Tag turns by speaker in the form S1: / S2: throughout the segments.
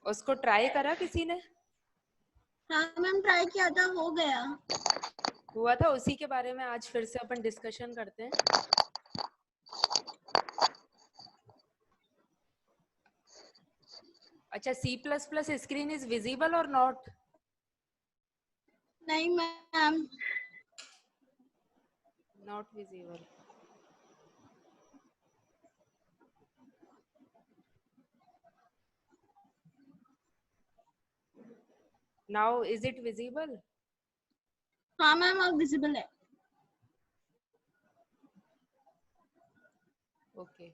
S1: उसको ट्राई करा किसी ने?
S2: हाँ मैम, ट्राई किया था, हो गया।
S1: हुआ था, उसी के बारे में आज फिर से अपन डिस्कशन करते हैं। अच्छा, C++ स्क्रीन इज विजिबल और नॉट?
S2: नहीं ma'am.
S1: Not visible. Now is it visible?
S2: हाँ मैम, अब विजिबल है।
S1: ओके।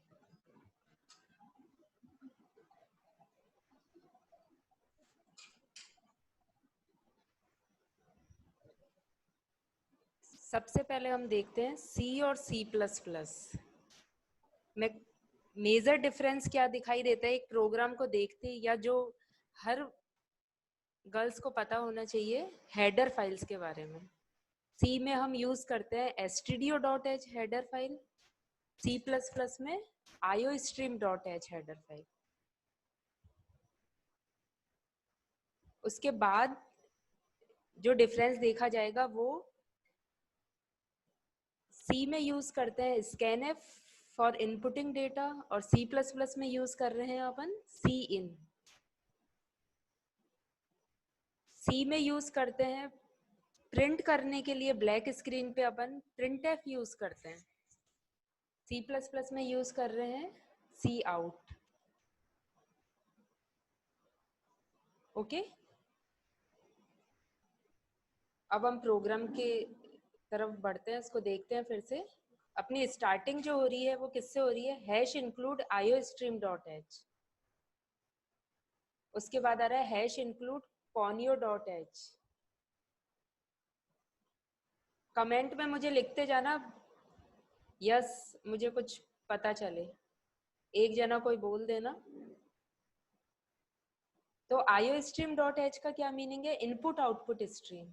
S1: सबसे पहले हम देखते हैं सी और C++ में मेजर डिफरेंस क्या दिखाई देता है एक प्रोग्राम को देखते ही, या जो हर गर्ल्स को पता होना चाहिए हेडर फाइल्स के बारे में। सी में हम यूज करते हैं stdio.h हेडर फाइल, C++ में iostream.h हेडर फाइल। उसके बाद जो डिफरेंस देखा जाएगा वो सी में यूज करते हैं scanf फॉर इनपुटिंग डेटा, और C++ में यूज कर रहे हैं अपन cin। सी में यूज करते हैं प्रिंट करने के लिए ब्लैक स्क्रीन पे अपन printf यूज करते हैं। C++ में यूज कर रहे हैं cout। ओके, अब हम प्रोग्राम के तरफ बढ़ते हैं, इसको देखते हैं फिर से। अपनी स्टार्टिंग जो हो रही है वो किससे हो रही है? Hash include iostream.h। उसके बाद आ रहा है हैश इंक्लूड conio.h। कमेंट में मुझे लिखते जाना यस मुझे कुछ पता चले, एक जना कोई बोल देना। तो iostream.h का क्या मीनिंग है? Input output stream.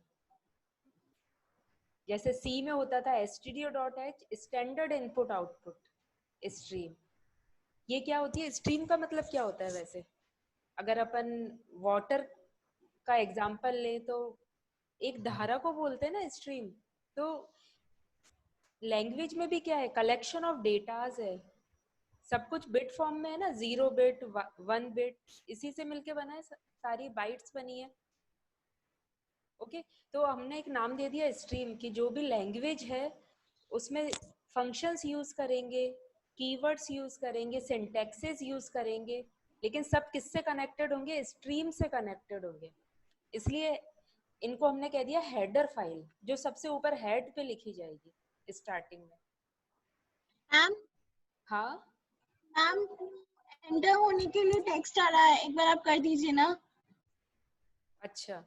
S1: जैसे सी में होता था stdio.h standard input output stream. ये क्या होती है? स्ट्रीम का मतलब क्या होता है वैसे? अगर अपन वाटर का एग्जांपल लें तो एक धारा को बोलते हैं ना स्ट्रीम। तो लैंग्वेज में भी क्या है? कलेक्शन ऑफ डेटाज है, सब कुछ बिट फॉर्म में है ना, 0 बिट 1 बिट, इसी से मिलके बना है, सारी बाइट्स बनी है। ओके, तो हमने एक नाम दे दिया स्ट्रीम की। जो भी लैंग्वेज है उसमें फंक्शंस यूज करेंगे, कीवर्ड्स यूज करेंगे, सिंटैक्सेस यूज करेंगे, लेकिन सब किससे कनेक्टेड होंगे? स्ट्रीम से कनेक्टेड होंगे। इसलिए इनको हमने कह दिया हेडर फाइल, जो सबसे ऊपर हेड पे लिखी जाएगी स्टार्टिंग में।
S2: मैम,
S1: हाँ,
S2: मैम एंटर होने के लिए टेक्स्ट आ रहा है, एक बार आप कर दीजिए ना।
S1: अच्छा।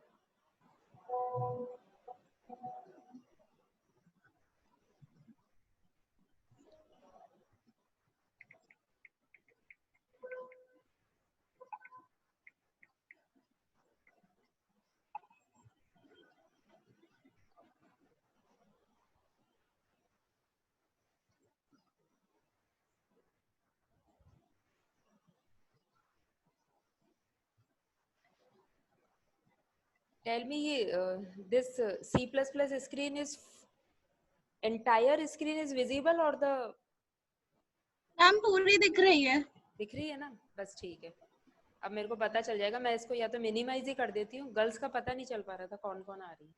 S1: टेल मी, ये this C++ screen is entire screen is visible और द
S2: मैम पूरी दिख रही है।
S1: दिख रही है ना? बस ठीक है, अब मेरे को पता चल जाएगा। मैं इसको या तो मिनिमाइज ही कर देती हूँ, गर्ल्स का पता नहीं चल पा रहा था कौन कौन आ रही है।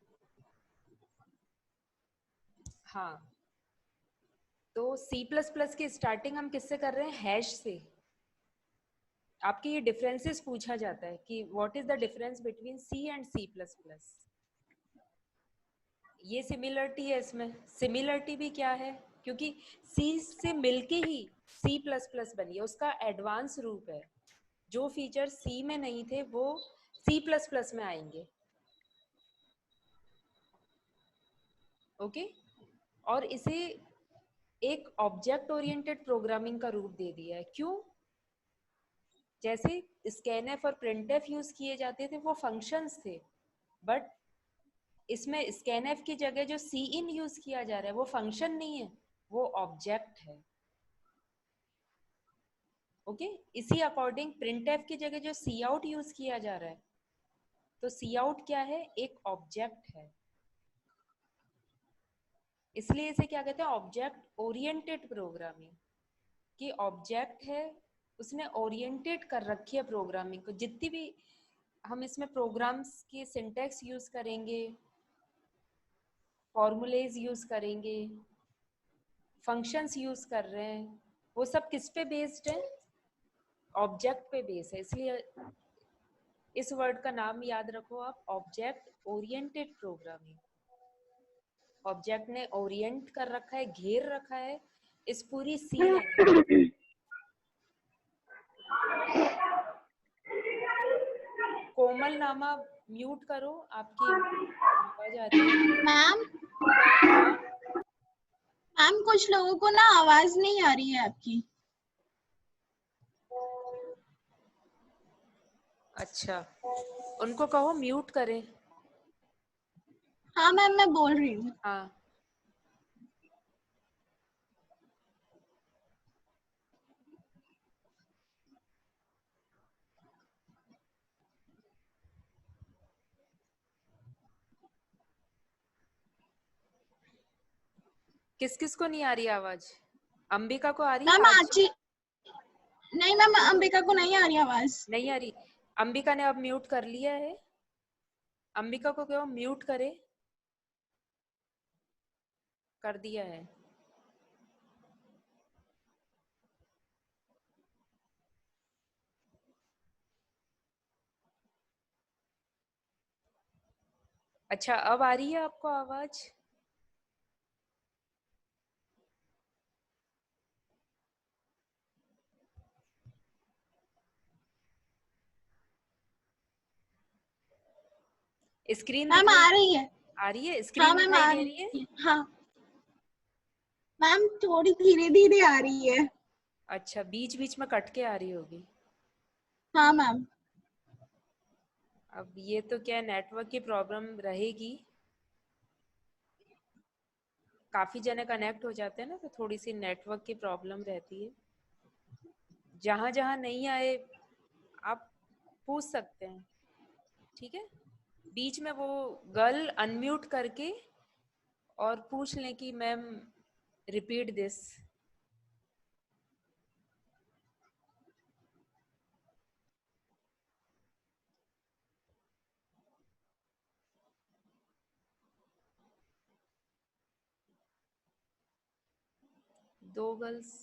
S1: हाँ, तो C++ की स्टार्टिंग हम किससे कर रहे हैं? हैश से। आपके ये डिफरेंसेस पूछा जाता है कि what is the difference between C and C++। ये सिमिलरिटी है इसमें। सिमिलरिटी भी क्या है? क्योंकि सी से मिलके ही C++ बनी है, उसका एडवांस रूप है। जो फीचर सी में नहीं थे वो C++ में आएंगे। ओके, और इसे एक ऑब्जेक्ट ओरिएंटेड प्रोग्रामिंग का रूप दे दिया है। क्यों? जैसे स्कैनफ और प्रिंटफ यूज किए जाते थे वो फंक्शंस थे, बट इसमें स्कैनफ की जगह जो सी इन यूज किया जा रहा है वो फंक्शन नहीं है, वो ऑब्जेक्ट है। ओके, इसी अकॉर्डिंग प्रिंट एफ की जगह जो सी आउट यूज किया जा रहा है, तो सी आउट क्या है, एक ऑब्जेक्ट है, इसलिए इसे क्या कहते हैं, ऑब्जेक्ट ओरिएंटेड प्रोग्रामिंग। कि ऑब्जेक्ट है, उसने ओरिएंटेड कर रखी है प्रोग्रामिंग को। जितनी भी हम इसमें प्रोग्राम्स के सिंटेक्स यूज करेंगे, फॉर्मूलेज यूज करेंगे, फंक्शंस यूज कर रहे हैं, वो सब किस पे बेस्ड है, ऑब्जेक्ट पे बेस है। इसलिए इस वर्ड का नाम याद रखो आप, ऑब्जेक्ट ओरिएंटेड प्रोग्रामिंग। ऑब्जेक्ट ने ओरिएंट कर रखा है, घेर रखा है इस पूरी सी लैंग्वेज। कोमल नामा म्यूट करो, आपकी आवाज आ रही है।
S2: मैम
S1: हाँ
S2: मैम कुछ लोगों को ना आवाज नहीं आ रही है आपकी।
S1: अच्छा, उनको कहो म्यूट करें।
S2: हाँ मैम मैं बोल रही हूँ।
S1: हाँ, किस किस को नहीं आ रही आवाज? अंबिका को आ रही है
S2: मैम
S1: आज?
S2: आची नहीं मैम अंबिका को नहीं आ रही आवाज।
S1: नहीं आ रही। अंबिका ने अब म्यूट कर लिया है, अंबिका को कहो म्यूट करे। कर दिया है। अच्छा, अब आ रही है आपको आवाज? स्क्रीन
S2: मैम
S1: दिखाई
S2: आ रही है।
S1: आ रही है?
S2: हाँ
S1: स्क्रीन
S2: मैम
S1: दिखाई
S2: आ
S1: दे रही है?
S2: रही है। हाँ मैम थोड़ी धीरे धीरे आ रही है।
S1: अच्छा, बीच बीच में कट के आ रही होगी।
S2: हाँ मैम।
S1: अब ये तो क्या, नेटवर्क की प्रॉब्लम रहेगी। काफी जने कनेक्ट हो जाते हैं ना, तो थोड़ी सी नेटवर्क की प्रॉब्लम रहती है। जहां जहां नहीं आए आप पूछ सकते हैं, ठीक है। बीच में वो गर्ल अनम्यूट करके और पूछ लें कि मैम रिपीट दिस। दो गर्ल्स,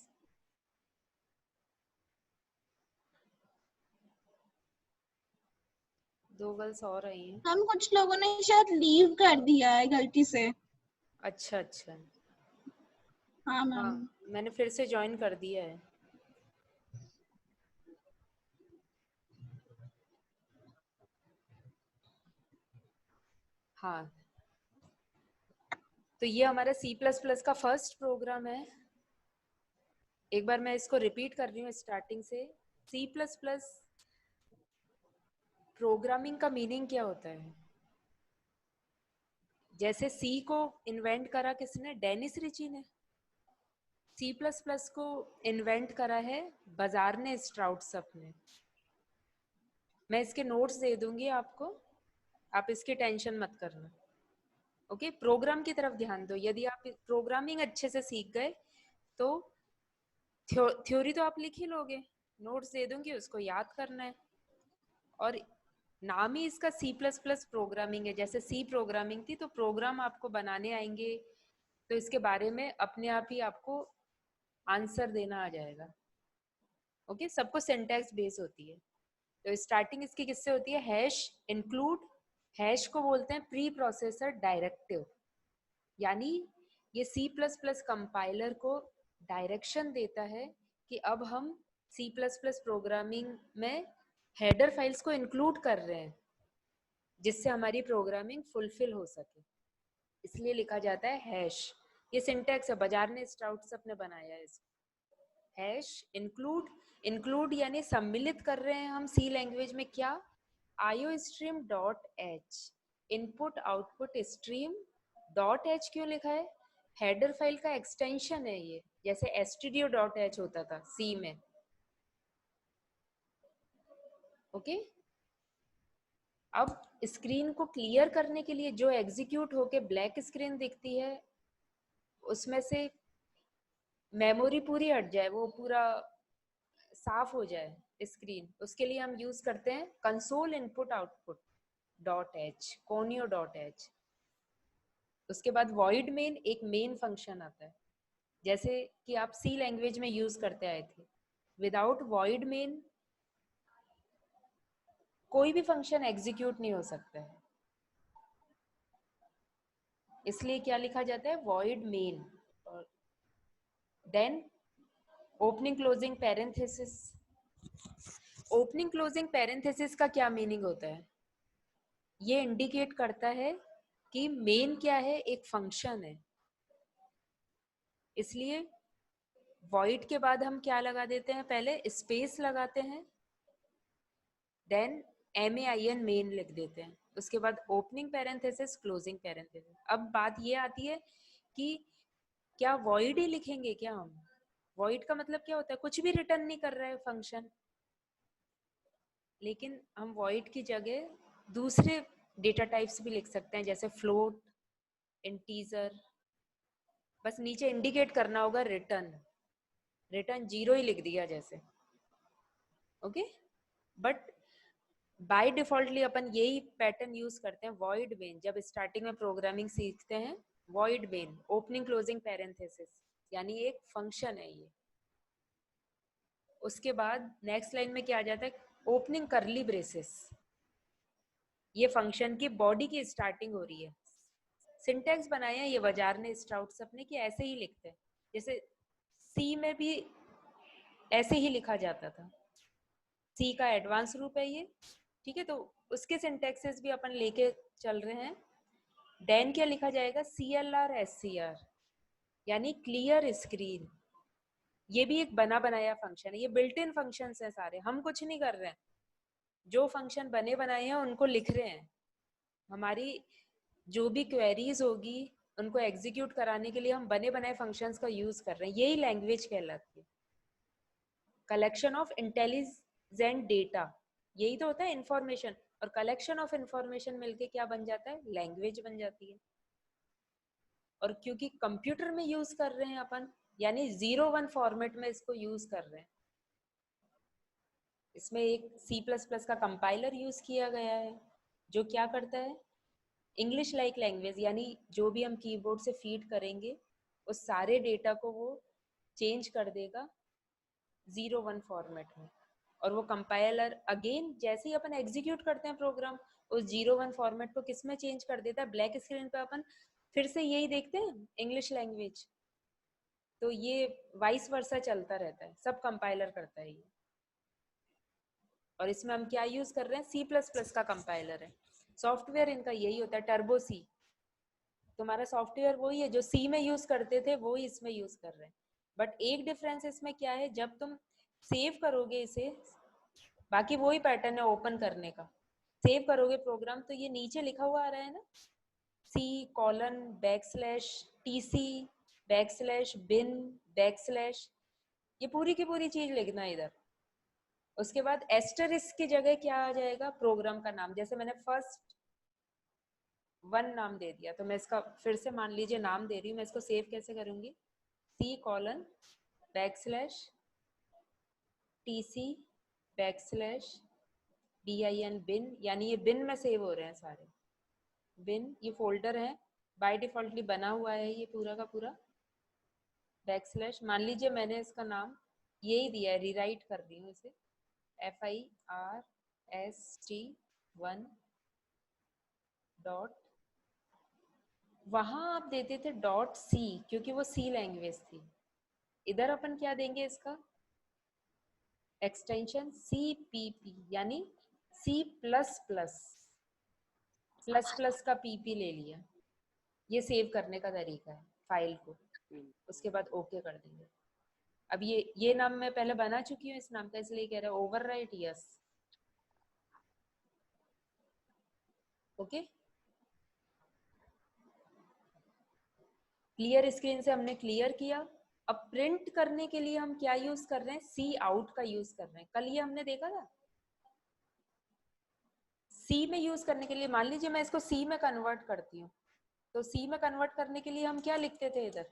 S1: दो गर्ल्स और आई हैं।
S2: हम कुछ लोगों ने शायद लीव कर दिया है गलती से।
S1: अच्छा अच्छा।
S2: हाँ
S1: हाँ,
S2: मैम।
S1: मैंने फिर से ज्वाइन कर दिया है। हाँ, तो ये हमारा सी प्लस प्लस का फर्स्ट प्रोग्राम है। एक बार मैं इसको रिपीट कर रही हूँ स्टार्टिंग से। सी प्लस प्लस प्रोग्रामिंग का मीनिंग क्या होता है? जैसे सी को इन्वेंट करा किसने, डेनिस रिची ने। सी प्लस प्लस को इन्वेंट करा है बाजार ने, स्ट्राउट्सअप ने। मैं इसके नोट्स दे दूंगी आपको, आप इसकी टेंशन मत करना। ओके, प्रोग्राम की तरफ ध्यान दो। यदि आप प्रोग्रामिंग अच्छे से सीख गए तो थ्योरी तो आप लिख ही लोगे, नोट्स दे दूंगी, उसको याद करना है। और नाम ही इसका सी प्लस प्लस प्रोग्रामिंग है। जैसे सी प्रोग्रामिंग थी, तो प्रोग्राम आपको बनाने आएंगे, तो इसके बारे में अपने आप ही आपको आंसर देना आ जाएगा। ओके, सबको सिंटैक्स बेस होती है। तो स्टार्टिंग इसकी किससे होती है, हैश इंक्लूड। हैश को बोलते हैं प्री प्रोसेसर डायरेक्टिव, यानी ये सी प्लस प्लस कंपाइलर को डायरेक्शन देता है कि अब हम सी प्लस प्लस प्रोग्रामिंग में हेडर फाइल्स को इंक्लूड कर रहे हैं, जिससे हमारी प्रोग्रामिंग फुलफिल हो सके। इसलिए लिखा जाता है हैश। ये सिंटैक्स है, बाजार ने स्ट्राउट्स अपने बनाया है इसको। हैश इंक्लूड, इंक्लूड यानी सम्मिलित कर रहे हैं हम सी लैंग्वेज में क्या, IO stream dot H. Input output stream dot H क्यों लिखा है, हेडर फाइल का एक्सटेंशन है ये, जैसे stdio.h होता था सी में। ओके। अब स्क्रीन को क्लियर करने के लिए जो एग्जीक्यूट होके ब्लैक स्क्रीन दिखती है, उसमें से मेमोरी पूरी हट जाए, वो पूरा साफ हो जाए स्क्रीन, उसके लिए हम यूज करते हैं console input output dot H, conio dot H. उसके बाद वॉइड मेन एक मेन फंक्शन आता है, जैसे कि आप सी लैंग्वेज में यूज करते आए थे। विदाउट वॉइड मेन कोई भी फंक्शन एग्जीक्यूट नहीं हो सकता है, इसलिए क्या लिखा जाता है, वॉइड मेन। और then opening closing parenthesis. Opening closing parenthesis का क्या मीनिंग होता है? ये इंडिकेट करता है कि मेन क्या है, एक फंक्शन है, इसलिए वॉइड के बाद हम क्या लगा देते हैं, पहले स्पेस लगाते हैं, देन MAIN मेन लिख देते हैं, उसके बाद ओपनिंग पैरेंथेसिस क्लोजिंग पैरेंथेसिस। अब बात ये आती है कि क्या वॉइड ही लिखेंगे क्या हम? वॉइड का मतलब क्या होता है, कुछ भी रिटर्न नहीं कर रहा है फंक्शन, लेकिन हम वॉइड की जगह दूसरे डेटा टाइप्स भी लिख सकते हैं, जैसे फ्लोट, इंटीजर। बस नीचे इंडिकेट करना होगा रिटर्न, रिटर्न 0 ही लिख दिया जैसे। ओके, बट बाय डिफॉल्टली अपन यही पैटर्न यूज करते हैं, वॉइड मेन। जब स्टार्टिंग में प्रोग्रामिंग सीखते हैं, void main opening closing parenthesis, यानी एक फंक्शन है ये। उसके बाद नेक्स्ट लाइन में क्या आ जाता है, ओपनिंग करली ब्रेसेस, ये फंक्शन की बॉडी की स्टार्टिंग हो रही है। सिंटेक्स बनाया ये वजार ने स्ट्राउट्स अपने, कि ऐसे ही लिखते हैं, जैसे सी में भी ऐसे ही लिखा जाता था, सी का एडवांस रूप है ये, ठीक है। तो उसके सिंटेक्सेस भी अपन लेके चल रहे हैं। देन क्या लिखा जाएगा, CLR SCR, यानी क्लियर स्क्रीन। ये भी एक बना बनाया फंक्शन है, ये बिल्ट इन फंक्शन है सारे, हम कुछ नहीं कर रहे हैं, जो फंक्शन बने बनाए हैं उनको लिख रहे हैं। हमारी जो भी क्वेरीज होगी उनको एग्जीक्यूट कराने के लिए हम बने बनाए फंक्शंस का यूज कर रहे हैं, यही लैंग्वेज कहलाती है। कलेक्शन ऑफ इंटेलिजेंट डेटा, यही तो होता है इंफॉर्मेशन, और कलेक्शन ऑफ इंफॉर्मेशन मिलके क्या बन जाता है, लैंग्वेज बन जाती है। और क्योंकि कंप्यूटर में यूज कर रहे हैं अपन, यानी 0-1 फॉर्मेट में इसको यूज कर रहे हैं। इसमें एक C++ का कंपाइलर यूज किया गया है, जो क्या करता है, इंग्लिश लाइक लैंग्वेज, यानी जो भी हम कीबोर्ड से फीड करेंगे उस सारे डेटा को वो चेंज कर देगा 0-1 फॉर्मेट में। और वो कंपाइलर अगेन जैसे ही अपन एग्जीक्यूट करते हैं प्रोग्राम, उस 0-1 फॉर्मेट को किस में चेंज कर देता है, ब्लैक स्क्रीन पे अपन फिर से यही देखते हैं, इंग्लिश लैंग्वेज। तो ये वाइस वर्सा चलता रहता है, सब कंपाइलर करता है ये। और इसमें हम क्या यूज कर रहे हैं, C++ का कंपाइलर है। सॉफ्टवेयर इनका यही होता है, टर्बो सी। तुम्हारा सॉफ्टवेयर वही है जो सी में यूज करते थे, वो ही इसमें यूज कर रहे हैं। बट एक डिफरेंस इसमें क्या है, जब तुम सेव करोगे इसे, बाकी वही पैटर्न है ओपन करने का, सेव करोगे प्रोग्राम तो ये नीचे लिखा हुआ आ रहा है ना, C:\TC \bin ये पूरी की पूरी चीज लिखना है इधर। उसके बाद एस्टरिस्क की जगह क्या आ जाएगा, प्रोग्राम का नाम। जैसे मैंने फर्स्ट 1 नाम दे दिया, तो मैं इसका फिर से मान लीजिए नाम दे रही हूँ, मैं इसको सेव कैसे करूंगी, C:\TC\bin bin, यानी ये बिन में सेव हो रहे हैं सारे। बिन ये फोल्डर है, बाय डिफॉल्टली बना हुआ है ये पूरा का पूरा। मान लीजिए मैंने इसका नाम यही दिया है, रीराइट कर रही हूँ इसे, FIRST1 डॉट, वहां आप देते थे .C क्योंकि वो सी लैंग्वेज थी। इधर अपन क्या देंगे, इसका एक्सटेंशन CPP, यानी C++ का PP ले लिया। ये सेव करने का तरीका है फाइल को। उसके बाद ओके कर देंगे। अब ये नाम मैं पहले बना चुकी हूँ इस नाम का, इसलिए कह रहा है overwrite yes. Okay, clear screen से हमने क्लियर किया। अब प्रिंट करने के लिए हम क्या यूज कर रहे हैं, सी आउट का यूज कर रहे हैं। कल ये हमने देखा था, सी में यूज करने के लिए मान लीजिए मैं इसको सी में कन्वर्ट करती हूँ, तो सी में कन्वर्ट करने के लिए हम क्या लिखते थे इधर,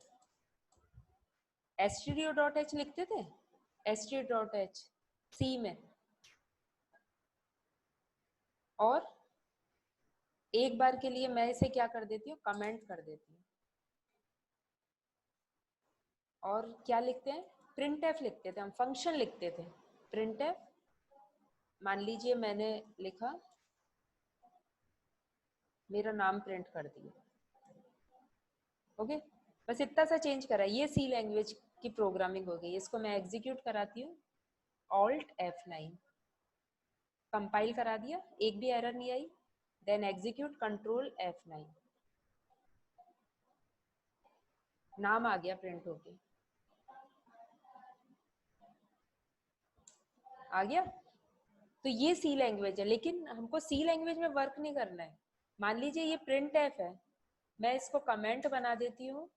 S1: stdio.h लिखते थे, stdio.h सी में, और एक बार के लिए मैं इसे क्या कर देती हूँ, कमेंट कर देती हूँ, और क्या लिखते हैं, प्रिंट एफ लिखते थे हम, फंक्शन लिखते थे प्रिंट एफ। मान लीजिए मैंने लिखा, मेरा नाम प्रिंट कर दिया, ओके, बस इतना सा चेंज करा, ये सी लैंग्वेज की प्रोग्रामिंग हो गई। इसको मैं एग्जीक्यूट कराती हूँ, ऑल्ट F9, कंपाइल करा दिया, एक भी एरर नहीं आई, देन एग्जीक्यूट कंट्रोल F9, नाम आ गया प्रिंट होके, आ गया। तो ये सी लैंग्वेज है, लेकिन हमको सी लैंग्वेज में वर्क नहीं करना है। मान लीजिए ये प्रिंट एफ है, मैं इसको कमेंट बना देती हूँ,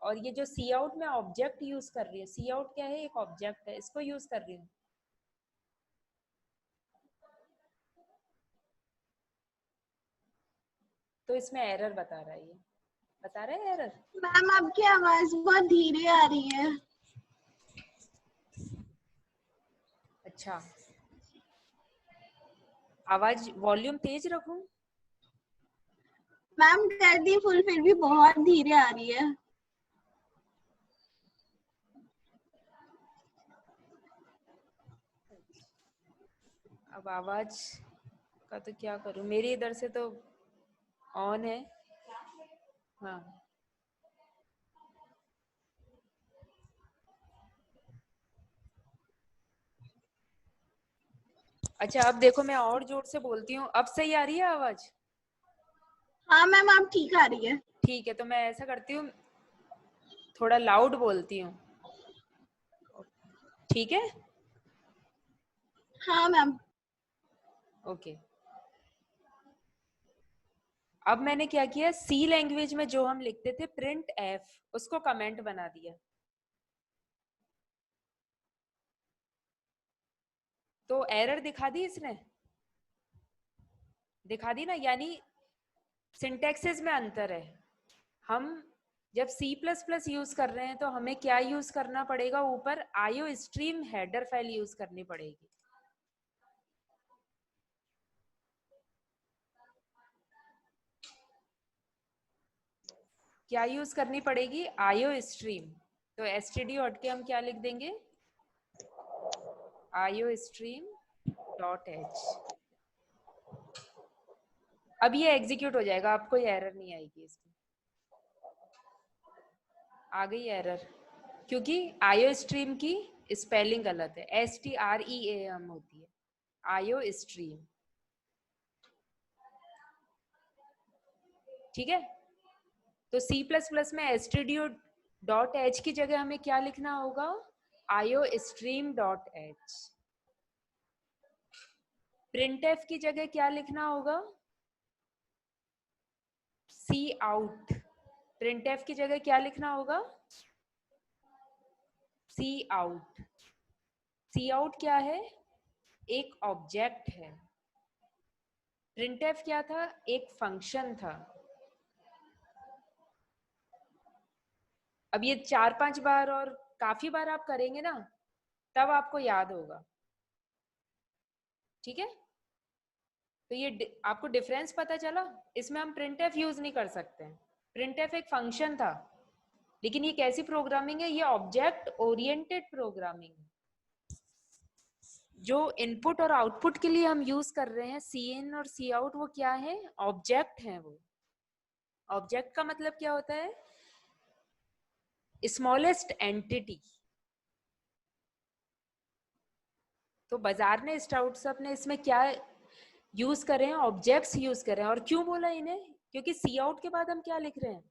S1: और ये जो सी आउट में ऑब्जेक्ट यूज कर रही हूँ, सी आउट क्या है, एक ऑब्जेक्ट है, इसको यूज कर रही हूँ, तो इसमें एरर बता रहा है, ये बता रहा है एरर।
S2: मैम आपकी आवाज बहुत धीरे आ रही है।
S1: अच्छा, आवाज वॉल्यूम तेज रखूं?
S2: मैम कर दी फुल, फिर भी बहुत धीरे आ रही है।
S1: अब आवाज का तो क्या करूं, मेरी इधर से तो ऑन है। हाँ, अच्छा अब देखो, मैं और जोर से बोलती हूँ, अब सही आ रही है आवाज?
S2: हाँ मैम आप ठीक आ रही है।
S1: ठीक है, तो मैं ऐसा करती हूँ, थोड़ा लाउड बोलती हूँ, ठीक है?
S2: हाँ मैम।
S1: ओके, अब मैंने क्या किया, सी लैंग्वेज में जो हम लिखते थे प्रिंट एफ, उसको कमेंट बना दिया, तो एरर दिखा दी इसने, दिखा दी ना, यानी सिंटैक्सेस में अंतर है। हम जब C++ यूज कर रहे हैं तो हमें क्या यूज करना पड़ेगा, ऊपर IO stream header file use करनी पड़ेगी, क्या यूज करनी पड़ेगी, आईओ स्ट्रीम। तो std हट के हम क्या लिख देंगे, आईओ स्ट्रीम डॉट एच। अब ये एग्जीक्यूट हो जाएगा, अब कोई एरर नहीं आएगी इसमें। आ गई एरर, क्योंकि आईओ स्ट्रीम की स्पेलिंग गलत है, STREAM होती है, आईओ स्ट्रीम, ठीक है। तो C++ में stdio.h की जगह हमें क्या लिखना होगा, IO stream dot H. Printf की जगह क्या लिखना होगा, सी आउट। प्रिंटफ की जगह क्या लिखना होगा, सी आउट। सी आउट क्या है, एक ऑब्जेक्ट है, प्रिंटफ क्या था, एक फंक्शन था। अब ये 4-5 बार और काफी बार आप करेंगे ना, तब आपको याद होगा, ठीक है। तो ये आपको डिफरेंस पता चला, इसमें हम प्रिंटफ यूज नहीं कर सकते हैं, प्रिंटफ एक फंक्शन था, लेकिन ये कैसी प्रोग्रामिंग है, ये ऑब्जेक्ट ओरिएंटेड प्रोग्रामिंग है। जो इनपुट और आउटपुट के लिए हम यूज कर रहे हैं, सी इन और सी आउट, वो क्या है, ऑब्जेक्ट है। वो ऑब्जेक्ट का मतलब क्या होता है, स्मॉलेस्ट एंटिटी। तो बाजार ने स्टार्टअप ने इसमें क्या यूज करे हैं, ऑब्जेक्ट्स यूज करे हैं। और क्यों बोला इन्हें, क्योंकि सी आउट के बाद हम क्या लिख रहे हैं,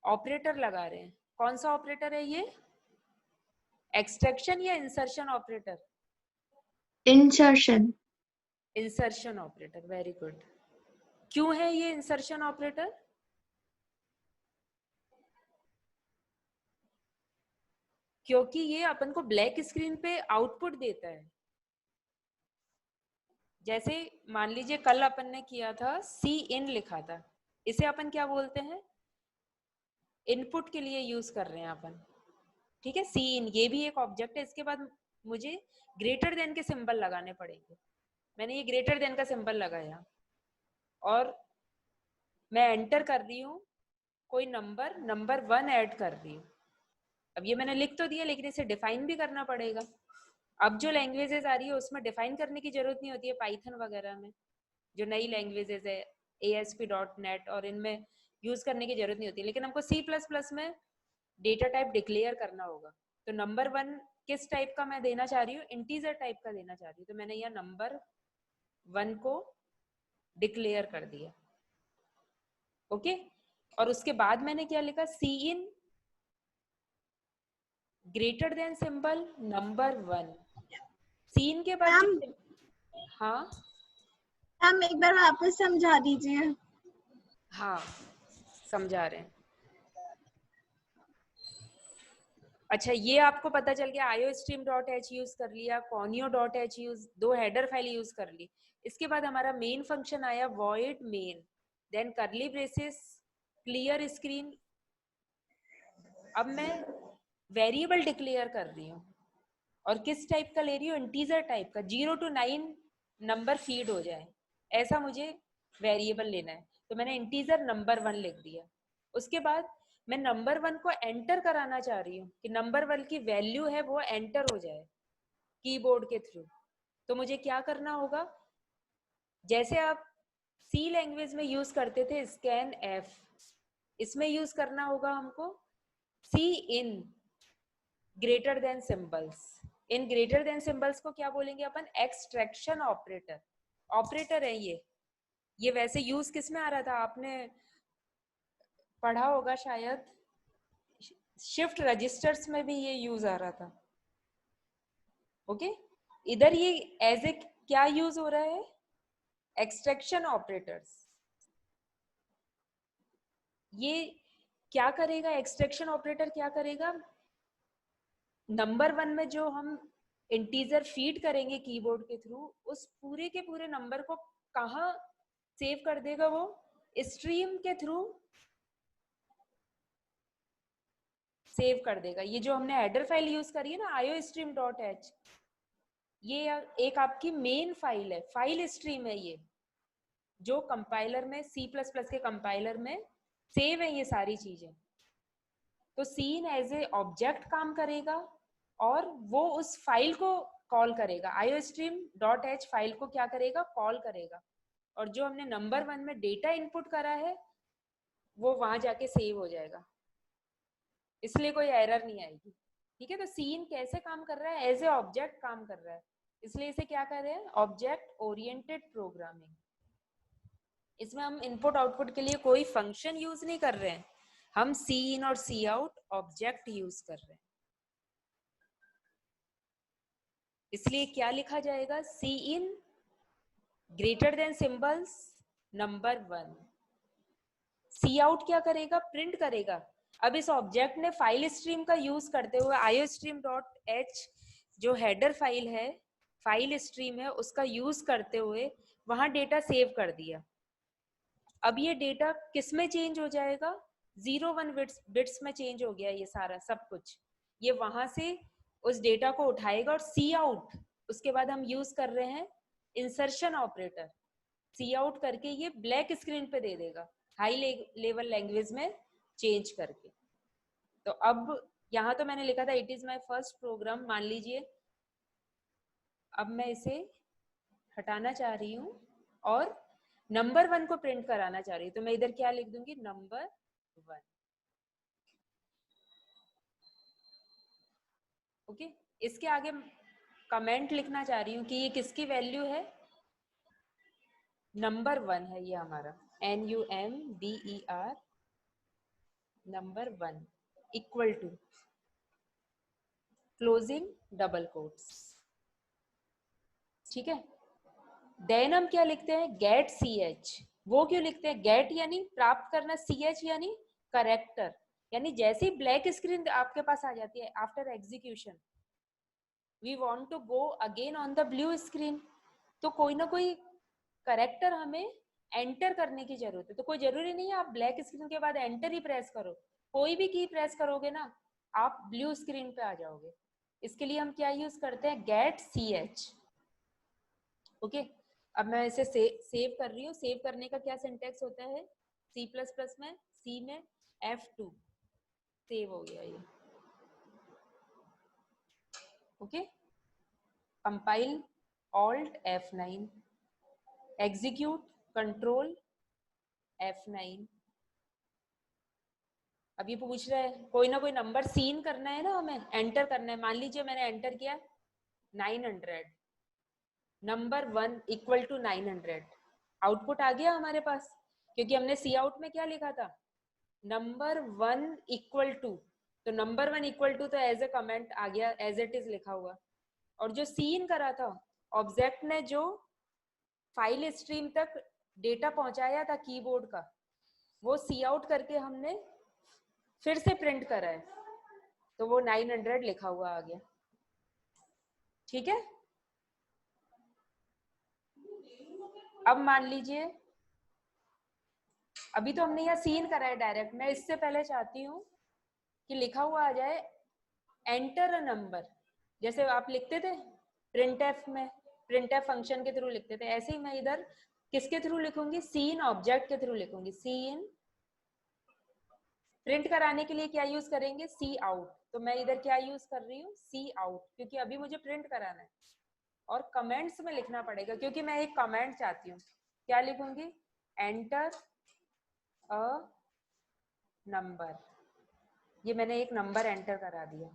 S1: ऑपरेटर लगा रहे हैं। कौन सा ऑपरेटर है ये, एक्सट्रैक्शन या insertion operator,
S2: insertion.
S1: Insertion operator, very good. क्यों है ये इंसर्शन ऑपरेटर, क्योंकि ये अपन को ब्लैक स्क्रीन पे आउटपुट देता है। जैसे मान लीजिए कल अपन ने किया था सी इन लिखा था, इसे अपन क्या बोलते हैं, इनपुट के लिए यूज कर रहे हैं अपन, ठीक है। सी इन ये भी एक ऑब्जेक्ट है। इसके बाद मुझे ग्रेटर देन के सिंबल लगाने पड़ेंगे। मैंने ये ग्रेटर देन का सिंबल लगाया और मैं एंटर कर रही हूँ कोई नंबर 1 ऐड कर रही हूँ। अब ये मैंने लिख तो दिया, लेकिन इसे डिफाइन भी करना पड़ेगा। अब जो लैंग्वेजेस आ रही है उसमें डिफाइन करने की जरूरत नहीं होती है, पाइथन वगैरह में जो नई लैंग्वेजेस है ASP.NET और इनमें यूज करने की जरूरत नहीं होती, लेकिन हमको C++ में डेटा टाइप डिक्लेयर करना होगा। तो नंबर 1 किस टाइप का मैं देना चाह रही हूँ, इंटीजर टाइप का देना चाह रही हूँ, तो मैंने यहाँ नंबर 1 को डिक्लेयर कर दिया, ओके। और उसके बाद मैंने क्या लिखा, cin greater than symbol number 1। Cin के बाद
S2: मैम
S1: जो, हाँ
S2: मैम एक बार वापस समझा दीजिए।
S1: हाँ समझा रहे हैं। अच्छा, ये आपको पता चल गया, iostream.h यूज कर लिया, conio.h use, 2 header file use कर ली। इसके बाद हमारा मेन फंक्शन आया void main, then curly braces, clear screen. अब मैं वेरिएबल डिक्लेयर कर रही हूँ और किस टाइप का ले रही हूँ, इंटीजर टाइप का, 0 to 9 नंबर फीड हो जाए ऐसा मुझे वेरिएबल लेना है। तो मैंने इंटीजर नंबर 1 लिख दिया। उसके बाद मैं नंबर 1 को एंटर कराना चाह रही हूँ कि नंबर 1 की वैल्यू है वो एंटर हो जाए कीबोर्ड के थ्रू। तो मुझे क्या करना होगा, जैसे आप सी लैंग्वेज में यूज करते थे स्कैन एफ, इसमें यूज करना होगा हमको सी इन ग्रेटर देन सिंबल्स। इन ग्रेटर देन सिंबल्स को क्या बोलेंगे अपन, एक्सट्रैक्शन ऑपरेटर। ऑपरेटर है ये वैसे यूज किस में आ रहा था, आपने पढ़ा होगा शायद, शिफ्ट रजिस्टर्स में भी ये यूज आ रहा था, ओके। इधर ये एज ए क्या यूज हो रहा है, एक्सट्रैक्शन ऑपरेटर्स। ये क्या करेगा, एक्सट्रैक्शन ऑपरेटर क्या करेगा, नंबर 1 में जो हम इंटीजर फीड करेंगे कीबोर्ड के थ्रू, उस पूरे के पूरे नंबर को कहाँ सेव कर देगा, वो स्ट्रीम के थ्रू सेव कर देगा। ये जो हमने हेडर फाइल यूज करी है ना iostream.h, ये एक आपकी मेन फाइल है, फाइल स्ट्रीम है ये, जो कंपाइलर में C++ के कंपाइलर में सेव है ये सारी चीजें। तो सीन एज ए ऑब्जेक्ट काम करेगा और वो उस फाइल को कॉल करेगा, iostream.h फाइल को क्या करेगा, कॉल करेगा। और जो हमने नंबर 1 में डेटा इनपुट करा है वो वहां जाके सेव हो जाएगा, इसलिए कोई एरर नहीं आएगी, ठीक है। तो सीन कैसे काम कर रहा है, एज ए ऑब्जेक्ट काम कर रहा है, इसलिए इसे क्या कर रहे हैं, ऑब्जेक्ट ओरिएंटेड प्रोग्रामिंग। इसमें हम इनपुट आउटपुट के लिए कोई फंक्शन यूज नहीं कर रहे हैं, हम सी इन और सी आउट ऑब्जेक्ट यूज कर रहे हैं। इसलिए क्या लिखा जाएगा, सी इन ग्रेटर देन सिंबल्स नंबर 1। सी आउट क्या करेगा, प्रिंट करेगा। अब इस ऑब्जेक्ट ने फाइल स्ट्रीम का यूज करते हुए iostream.h जो हेडर फाइल है, फाइल स्ट्रीम है, उसका यूज करते हुए वहां डेटा सेव कर दिया। अब ये डेटा किस में चेंज हो जाएगा, 0-1 बिट्स में चेंज हो गया ये सारा सब कुछ। ये वहां से उस डेटा को उठाएगा और सी आउट, उसके बाद हम यूज कर रहे हैं इंसर्शन ऑपरेटर, सी आउट करके ये ब्लैक स्क्रीन पे दे देगा, हाई लेवल लैंग्वेज में चेंज करके। तो अब यहाँ तो मैंने लिखा था it is my first program, मान लीजिए अब मैं इसे हटाना चाह रही हूँ और नंबर 1 को प्रिंट कराना चाह रही हूँ, तो मैं इधर क्या लिख दूंगी, नंबर 1, ओके। इसके आगे कमेंट लिखना चाह रही हूँ कि ये किसकी वैल्यू है, नंबर 1 है ये हमारा, NUMBER number 1 equal to closing double quotes, ठीक है। देन हम क्या लिखते हैं, गेट CH। वो क्यों लिखते हैं, गेट यानी प्राप्त करना, CH यानी करेक्टर, यानी जैसे ही ब्लैक स्क्रीन आपके पास आ जाती है after execution, we want to go again on the blue screen, तो कोई ना कोई करेक्टर हमें एंटर करने की जरूरत है। तो कोई जरूरी नहीं है आप ब्लैक स्क्रीन के बाद एंटर ही प्रेस करो, कोई भी की प्रेस करोगे ना आप ब्लू स्क्रीन पे आ जाओगे। इसके लिए हम क्या यूज करते हैं, गेट सी एच। ओके, अब मैं इसे सेव कर रही हूँ। सेव करने का क्या सिंटेक्स होता है, सी प्लस प्लस में सी में F2, सेव हो गया ये। Okay, compile alt F9, execute control F9। अब ये पूछ रहा है कोई ना कोई नंबर सीन करना है ना, हमें एंटर करना है। मान लीजिए मैंने एंटर किया 900, नंबर 1 इक्वल टू 900, आउटपुट आ गया हमारे पास, क्योंकि हमने सी आउट में क्या लिखा था, नंबर 1 इक्वल टू। तो नंबर 1 इक्वल टू तो एज ए कमेंट आ गया, एज इट इज लिखा हुआ। और जो सीन करा था, ऑब्जेक्ट ने जो फाइल स्ट्रीम तक डेटा पहुंचाया था कीबोर्ड का, वो सी आउट करके हमने फिर से प्रिंट करा है, तो वो 900 लिखा हुआ आ गया। ठीक है, अब मान लीजिए अभी तो हमने यहाँ सीन करा है डायरेक्ट, मैं इससे पहले चाहती हूँ कि लिखा हुआ आ जाए एंटर अ नंबर। जैसे आप लिखते थे प्रिंट एफ में, प्रिंट एफ फंक्शन के थ्रू लिखते थे, ऐसे ही मैं इधर किसके थ्रू लिखूंगी, सीन ऑब्जेक्ट के थ्रू लिखूंगी। सीन प्रिंट कराने के लिए क्या यूज करेंगे, सी आउट। तो मैं इधर क्या यूज कर रही हूँ, सी आउट, क्योंकि अभी मुझे प्रिंट कराना है। और कमेंट्स में लिखना पड़ेगा, क्योंकि मैं एक कमेंट चाहती हूँ। क्या लिखूंगी, एंटर अ नंबर। ये मैंने एक नंबर एंटर करा दिया,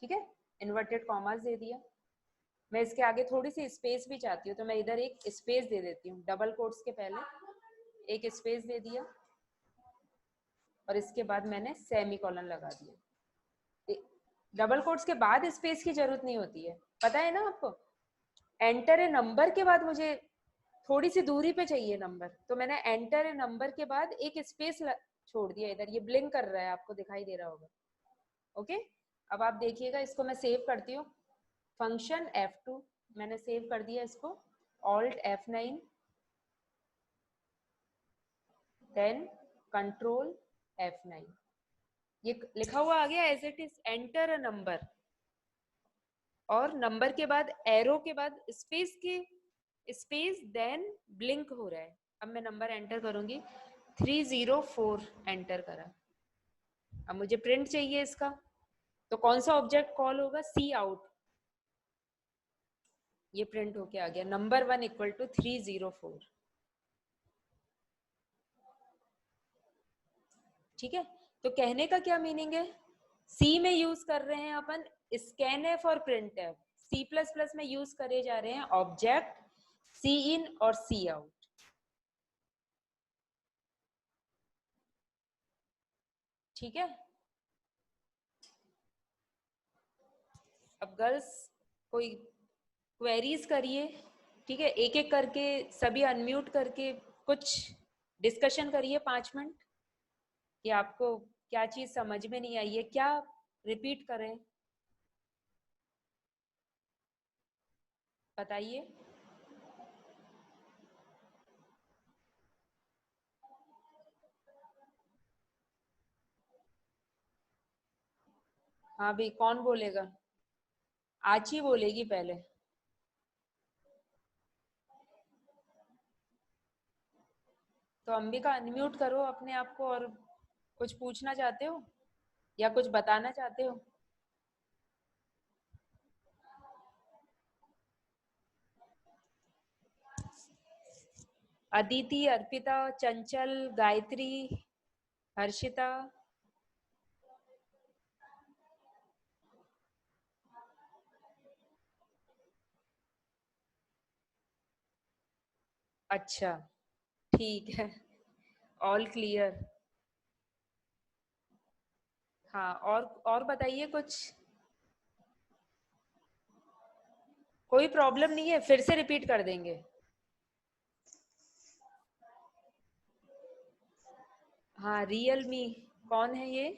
S1: ठीक है, इन्वर्टेड कॉमास दे दिया। मैं इसके आगे थोड़ी सी स्पेस भी चाहती हूँ, तो मैं इधर एक स्पेस दे देती हूँ, डबल कोट्स के पहले एक स्पेस दे दिया, और इसके बाद मैंने सेमीकोलन लगा दिया। डबल कोट्स के बाद स्पेस की जरूरत नहीं होती है, पता है ना आपको। एंटर ए नंबर के बाद मुझे थोड़ी सी दूरी पे चाहिए नंबर, तो मैंने एंटर ए नंबर के बाद एक स्पेस छोड़ दिया इधर। ये ब्लिंक कर रहा है, आपको दिखाई दे रहा होगा। ओके, अब आप देखिएगा, इसको मैं सेव करती हूँ। फंक्शन F2 मैंने सेव कर दिया इसको, alt F9, then control F9। ये लिखा हुआ आ गया as it is, enter a number, और नंबर के बाद एरो के बाद स्पेस के स्पेस, देन ब्लिंक हो रहा है। अब मैं नंबर एंटर करूंगी, 304 एंटर करा। अब मुझे प्रिंट चाहिए इसका, तो कौन सा ऑब्जेक्ट कॉल होगा, सी आउट। ये प्रिंट होके आ गया, नंबर 1 इक्वल टू 304। ठीक है, तो कहने का क्या मीनिंग है, सी में यूज कर रहे हैं अपन स्कैन एफ और print F, C plus plus में यूज करे जा रहे हैं ऑब्जेक्ट सी इन और सी आउट। ठीक है, अब गर्ल्स कोई क्वेरीज करिए, ठीक है, एक एक करके सभी अनम्यूट करके कुछ डिस्कशन करिए 5 मिनट, कि आपको क्या चीज समझ में नहीं आई है, क्या रिपीट करें, बताइए। हाँ भाई, कौन बोलेगा, आची बोलेगी पहले। तो अंबिका अनम्यूट करो अपने आप को, और कुछ पूछना चाहते हो या कुछ बताना चाहते हो। अदिति, अर्पिता, चंचल, गायत्री, हर्षिता। अच्छा, ठीक है, ऑल क्लियर। हाँ, और बताइए कुछ। कोई प्रॉब्लम नहीं है, फिर से रिपीट कर देंगे। हाँ, रियल मी, कौन है ये,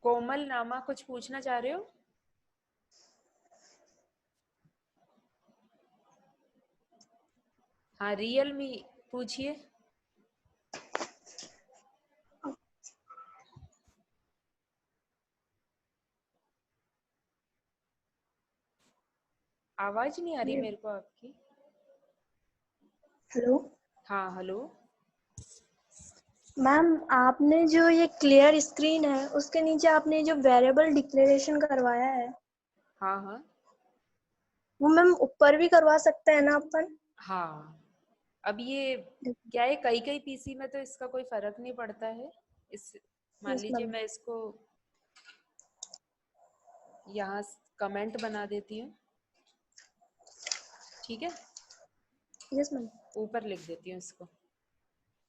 S1: कोमल नामा, कुछ पूछना चाह रहे हो। हाँ रियल मी पूछिए। आवाज नहीं आ रही मेरे को आपकी।
S2: हेलो
S1: हाँ हेलो।
S2: मैम, आपने जो ये क्लियर स्क्रीन है उसके नीचे आपने जो वेरिएबल डिक्लेरेशन करवाया है
S1: हाँ हाँ
S2: वो मैम ऊपर भी करवा सकते हैं ना अपन?
S1: हाँ। अब ये क्या है, कई कई पीसी में तो इसका कोई फर्क नहीं पड़ता है। इस मान
S2: यस
S1: लीजिए
S2: मैम।
S1: मैं इसको यहाँ कमेंट बना देती हूँ, ठीक है।
S2: Yes ma'am.
S1: ऊपर लिख देती हूँ इसको,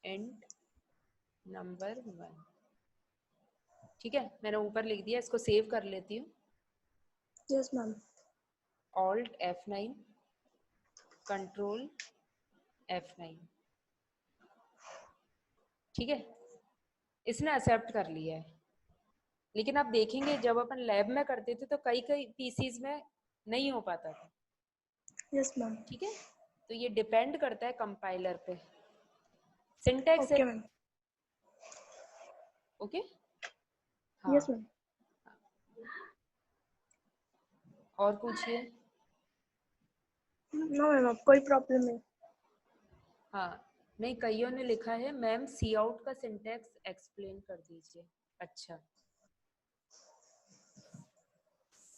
S1: एंड नंबर 1, ठीक है। मैंने ऊपर लिख दिया, इसको सेव कर लेती हूँ।
S2: Yes ma'am.
S1: Alt F9, control F9, ठीक है। इसने एक्सेप्ट कर लिया है। लेकिन आप देखेंगे जब अपन लैब में करते थे तो कई कई पीसीज में नहीं हो पाता था,
S2: यस मैम।
S1: ठीक है। तो ये डिपेंड करता है कंपाइलर पे। सिंटैक्स है,
S2: ओके मैम।
S1: ओके। हाँ
S2: यस मैम।
S1: और पूछिए।
S2: नो मैम, अब कोई प्रॉब्लम नहीं।
S1: हाँ नहीं, कईयों ने लिखा है मैम सी आउट का सिंटैक्स एक्सप्लेन कर दीजिए। अच्छा,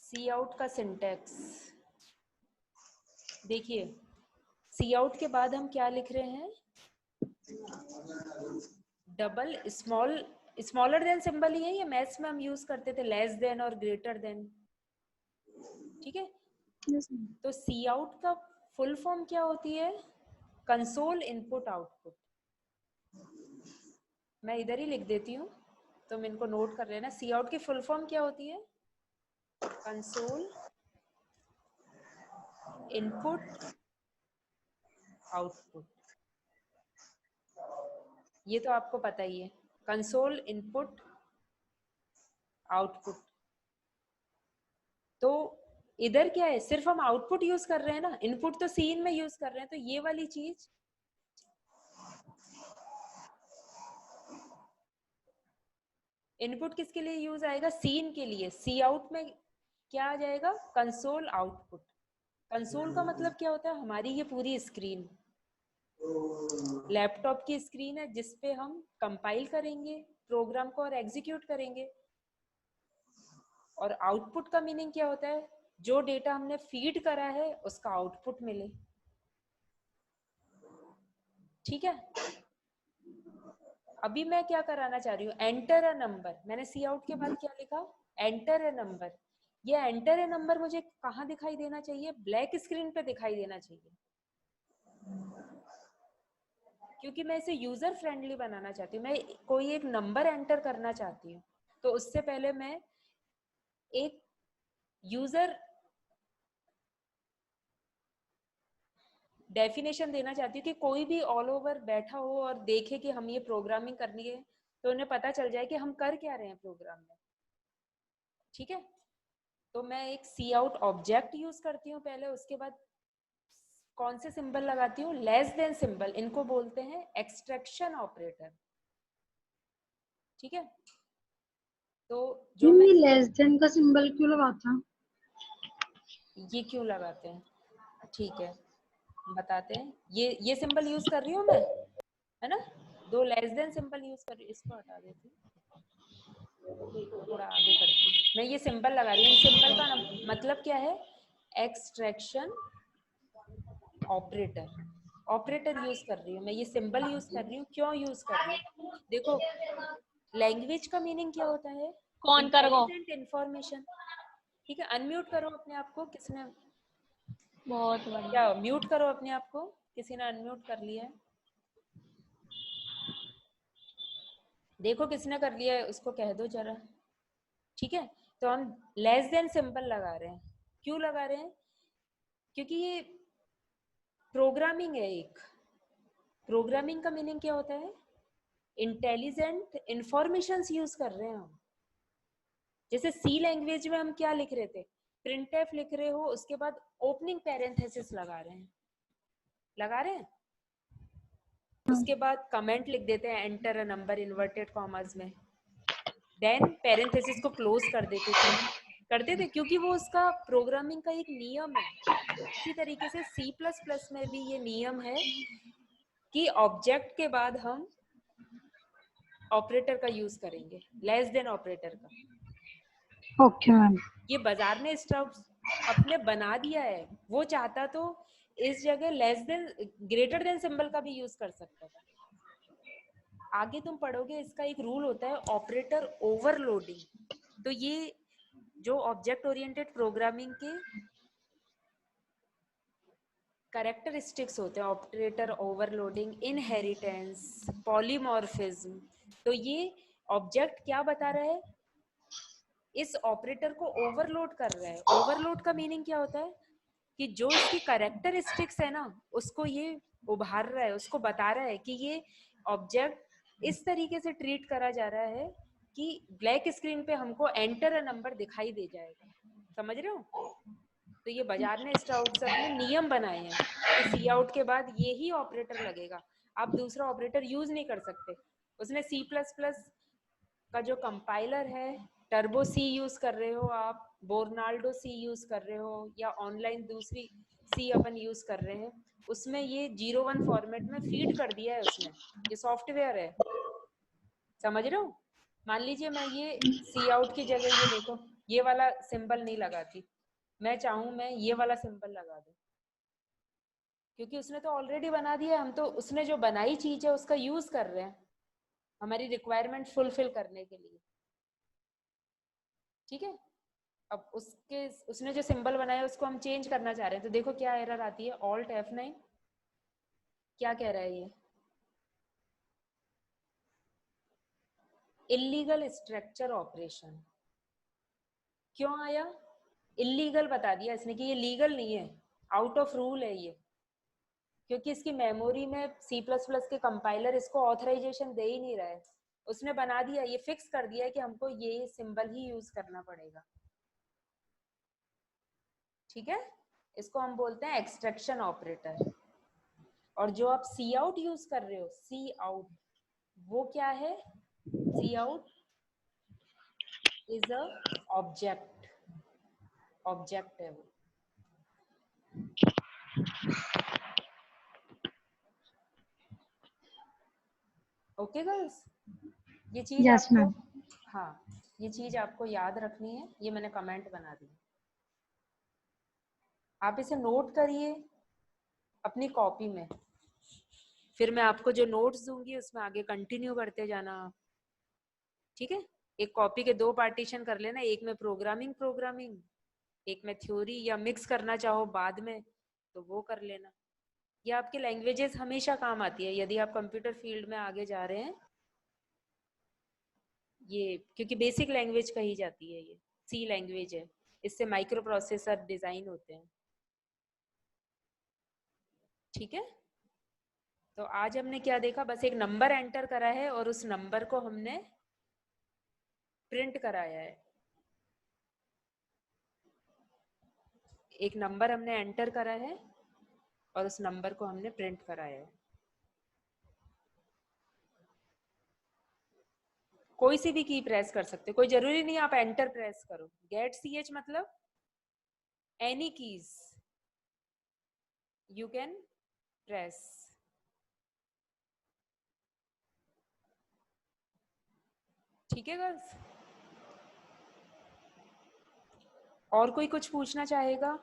S1: सी आउट का सिंटैक्स देखिए। सी आउट के बाद हम क्या लिख रहे हैं, double small smaller than symbol ही है, ये मैथ्स में हम यूज करते थे, लेस देन और ग्रेटर देन, ठीक है।
S2: Yes ma'am.
S1: तो सी आउट का फुल फॉर्म क्या होती है, कंसोल इनपुट आउटपुट। मैं इधर ही लिख देती हूँ, तुम इनको नोट कर लेना। सी आउट की फुल फॉर्म क्या होती है, कंसोल इनपुट आउटपुट। ये तो आपको पता ही है, कंसोल इनपुट आउटपुट। तो इधर क्या है, सिर्फ हम आउटपुट यूज कर रहे हैं ना, इनपुट तो सीन में यूज कर रहे हैं। तो ये वाली चीज इनपुट किसके लिए यूज आएगा, सीन के लिए। सी आउट में क्या आ जाएगा, कंसोल आउटपुट। कंसोल का मतलब क्या होता है, हमारी ये पूरी स्क्रीन लैपटॉप की स्क्रीन है जिसपे हम कंपाइल करेंगे प्रोग्राम को और एग्जीक्यूट करेंगे। और आउटपुट का मीनिंग क्या होता है, जो डेटा हमने फीड करा है उसका आउटपुट मिले, ठीक है। अभी मैं क्या कराना चाह रही हूँ, एंटर अ नंबर। मैंने सी आउट के बाद क्या लिखा, एंटर अ नंबर। ये एंटर अ नंबर मुझे कहाँ दिखाई देना चाहिए, ब्लैक स्क्रीन पे दिखाई देना चाहिए, क्योंकि मैं इसे यूजर फ्रेंडली बनाना चाहती हूँ। मैं कोई एक नंबर एंटर करना चाहती हूँ, तो उससे पहले मैं एक यूजर डेफिनेशन देना चाहती हूँ कि कोई भी ऑल ओवर बैठा हो और देखे कि हम ये प्रोग्रामिंग करनी है, तो उन्हें पता चल जाए कि हम कर क्या रहे हैं प्रोग्राम में, ठीक है। तो मैं एक सी आउट ऑब्जेक्ट यूज करती हूँ पहले, उसके बाद कौन से सिंबल लगाती हूँ, लेस देन सिंबल। इनको बोलते हैं एक्सट्रैक्शन ऑपरेटर, ठीक है। तो जो मैं
S3: ये लेस देन का सिंबल क्यों लगाता?
S1: ये क्यों लगाते हैं, ठीक है बताते हैं। ये सिंबल यूज कर रही हूँ मैं, है ना। दो लेस देन सिंबल यूज कर रही हूँ, इसको हटा देती हूँ, थोड़ा आगे करती हूँ। मैं ये सिंबल लगा रही हूँ, इन सिंबल का मतलब क्या है, एक्सट्रैक्शन ऑपरेटर। ऑपरेटर यूज कर रही हूँ मैं, ये सिंबल यूज कर रही हूँ। क्यों यूज कर रही हूँ, देखो लैंग्वेज का मीनिंग क्या होता है,
S4: कौन कर गो
S1: इंटेलिजेंट इंफॉर्मेशन, ठीक है। अनम्यूट करो अपने आप को, किसने,
S4: बहुत बढ़िया।
S1: क्या म्यूट करो अपने आप को, किसी ने अनम्यूट कर लिया है, देखो किसने कर लिया है, उसको कह दो जरा, ठीक है। तो हम लेस देन सिंबल लगा रहे हैं, क्यों लगा रहे हैं, क्योंकि ये प्रोग्रामिंग है एक। प्रोग्रामिंग का मीनिंग क्या होता है, इंटेलिजेंट इंफॉर्मेशन यूज कर रहे हैं हम। जैसे सी लैंग्वेज में हम क्या लिख रहे थे, प्रिंट एफ लिख रहे हो, उसके बाद ओपनिंग पैरेंथेसिस लगा रहे हैं, उसके बाद कमेंट लिख देते हैं enter a number inverted commas में, देन पेरेंथेसिस को क्लोज करते थे क्योंकि वो उसका प्रोग्रामिंग का एक नियम है। इसी तरीके से C++ में भी ये नियम है कि ऑब्जेक्ट के बाद हम ऑपरेटर का यूज करेंगे, लेस देन ऑपरेटर का।
S3: Okay ma'am.
S1: ये बाजार ने स्टफ अपने बना दिया है, वो चाहता तो इस जगह less than greater than symbol का भी यूज कर सकता था। आगे तुम पढ़ोगे इसका एक रूल होता है ऑपरेटर ओवरलोडिंग। तो ये जो ऑब्जेक्ट ओरिएंटेड प्रोग्रामिंग के कैरेक्टरिस्टिक्स होते हैं, ऑपरेटर ओवरलोडिंग, इनहेरिटेंस, पॉलीमॉर्फिज्म, तो ये ऑब्जेक्ट क्या बता रहा है, इस ऑपरेटर को ओवरलोड कर रहा है। ओवरलोड का मीनिंग क्या होता है कि जो इसकी कैरेक्टरिस्टिक्स है ना उसको ये उभार रहा है, उसको बता रहा है कि ये ऑब्जेक्ट इस तरीके से ट्रीट करा जा रहा है कि ब्लैक स्क्रीन पे हमको एंटर अ नंबर दिखाई दे जाएगा। समझ रहे हो? तो ये बाजार ने स्टाउट अपने नियम बनाए हैं कि सी आउट के बाद ये ही ऑपरेटर लगेगा, आप दूसरा ऑपरेटर यूज नहीं कर सकते। उसने C++ का जो कंपाइलर है, टर्बो सी यूज कर रहे हो आप, बोर्नाल्डो सी यूज कर रहे हो, या ऑनलाइन दूसरी सी अपन यूज कर रहे हैं, उसमें ये 01 फॉर्मेट में फीड कर दिया है उसने। ये सॉफ्टवेयर है, समझ रहे हो? मान लीजिए मैं ये सी आउट की जगह ये देखो ये वाला सिंबल नहीं लगाती, मैं चाहूं मैं ये वाला सिंबल लगा दूं, क्योंकि उसने तो ऑलरेडी बना दिया है, हम तो उसने जो बनाई चीज है उसका यूज कर रहे हैं हमारी रिक्वायरमेंट फुलफिल करने के लिए। ठीक है, अब उसने जो सिंबल बनाया उसको हम चेंज करना चाह रहे हैं, तो देखो क्या एरर आती है, Alt F9। क्या कह रहा है ये, इलीगल स्ट्रक्चर ऑपरेशन। क्यों आया? इलीगल बता दिया इसने कि ये लीगल नहीं है, आउट ऑफ रूल है ये, क्योंकि इसकी मेमोरी में C++ के कंपाइलर इसको ऑथराइजेशन दे ही नहीं रहा है। उसने बना दिया, ये फिक्स कर दिया कि हमको ये सिंबल ही यूज करना पड़ेगा। ठीक है, इसको हम बोलते हैं एक्सट्रैक्शन ऑपरेटर। और जो आप सी आउट यूज कर रहे हो, सी आउट, वो क्या है? सी आउट इज अ ऑब्जेक्ट है वो। ओके गर्ल्स, ये चीज
S3: यस
S1: आपको,
S3: मैम।
S1: हाँ ये चीज आपको याद रखनी है। ये मैंने कमेंट बना दी, आप इसे नोट करिए अपनी कॉपी में, फिर मैं आपको जो नोट्स दूंगी उसमें आगे कंटिन्यू करते जाना। ठीक है, एक कॉपी के 2 पार्टीशन कर लेना, एक में प्रोग्रामिंग, एक में थ्योरी, या मिक्स करना चाहो बाद में तो वो कर लेना। ये आपके लैंग्वेजेस हमेशा काम आती है यदि आप कंप्यूटर फील्ड में आगे जा रहे हैं, ये क्योंकि बेसिक लैंग्वेज कही जाती है, ये सी लैंग्वेज है, इससे माइक्रो प्रोसेसर डिजाइन होते हैं। ठीक है, तो आज हमने क्या देखा, बस एक नंबर एंटर करा है और उस नंबर को हमने प्रिंट कराया है। एक नंबर हमने एंटर करा है और उस नंबर को हमने प्रिंट कराया है। कोई सी भी की प्रेस कर सकते, कोई जरूरी नहीं आप एंटर प्रेस करो। गेट CH मतलब any keys you can press. ठीक है गर्ल्स, और कोई कुछ पूछना चाहेगा?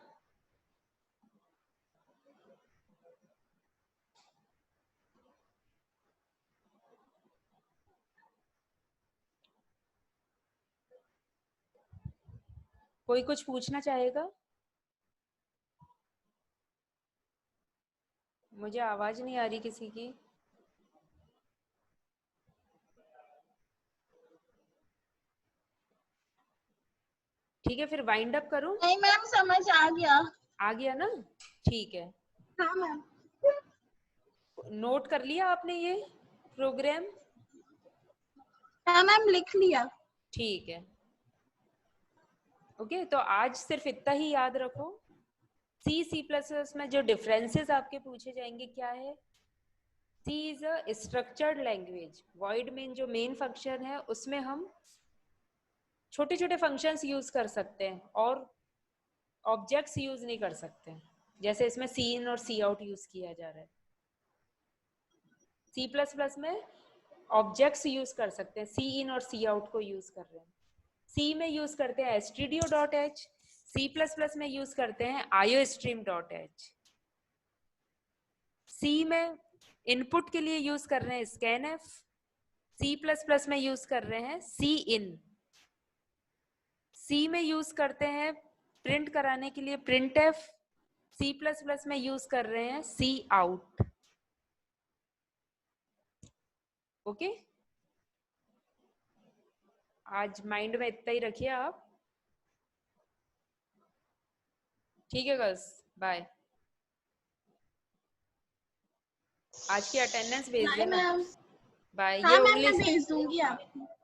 S1: कोई कुछ पूछना चाहेगा? मुझे आवाज नहीं आ रही किसी की। ठीक है, फिर वाइंड अप करूं?
S5: नहीं मैम, समझ आ गया।
S1: आ गया ना? ठीक है,
S5: हाँ मैम।
S1: नोट कर लिया आपने ये प्रोग्राम?
S5: हाँ मैम, लिख लिया।
S1: ठीक है, ओके। तो आज सिर्फ इतना ही याद रखो, C++ में जो डिफरेंसेस आपके पूछे जाएंगे क्या है, C is a structured language. Void main जो मेन फंक्शन है उसमें हम छोटे छोटे फंक्शंस यूज कर सकते हैं और ऑब्जेक्ट्स यूज नहीं कर सकते हैं, जैसे इसमें सी इन और सी आउट यूज किया जा रहा है। सी प्लस प्लस में ऑब्जेक्ट्स यूज कर सकते हैं, सी इन और सी आउट को यूज कर रहे हैं। सी में यूज करते हैं stdio.h, सी प्लस प्लस में यूज करते हैं iostream.h। सी में इनपुट के लिए यूज कर रहे हैं scanf, सी प्लस प्लस में यूज कर रहे हैं सी इन। सी में यूज करते हैं प्रिंट कराने के लिए printf, सी प्लस प्लस में यूज कर रहे हैं सी आउट। ओके, आज माइंड में इतना ही रखिए आप। ठीक है गर्ल्स, बाय। आज की अटेंडेंस भेज
S5: बाय
S1: देना।
S5: मैम।
S1: बाय।
S5: हाँ
S1: ये
S5: मैम, मैं
S1: ओनली
S5: भेज दूंगी आपको।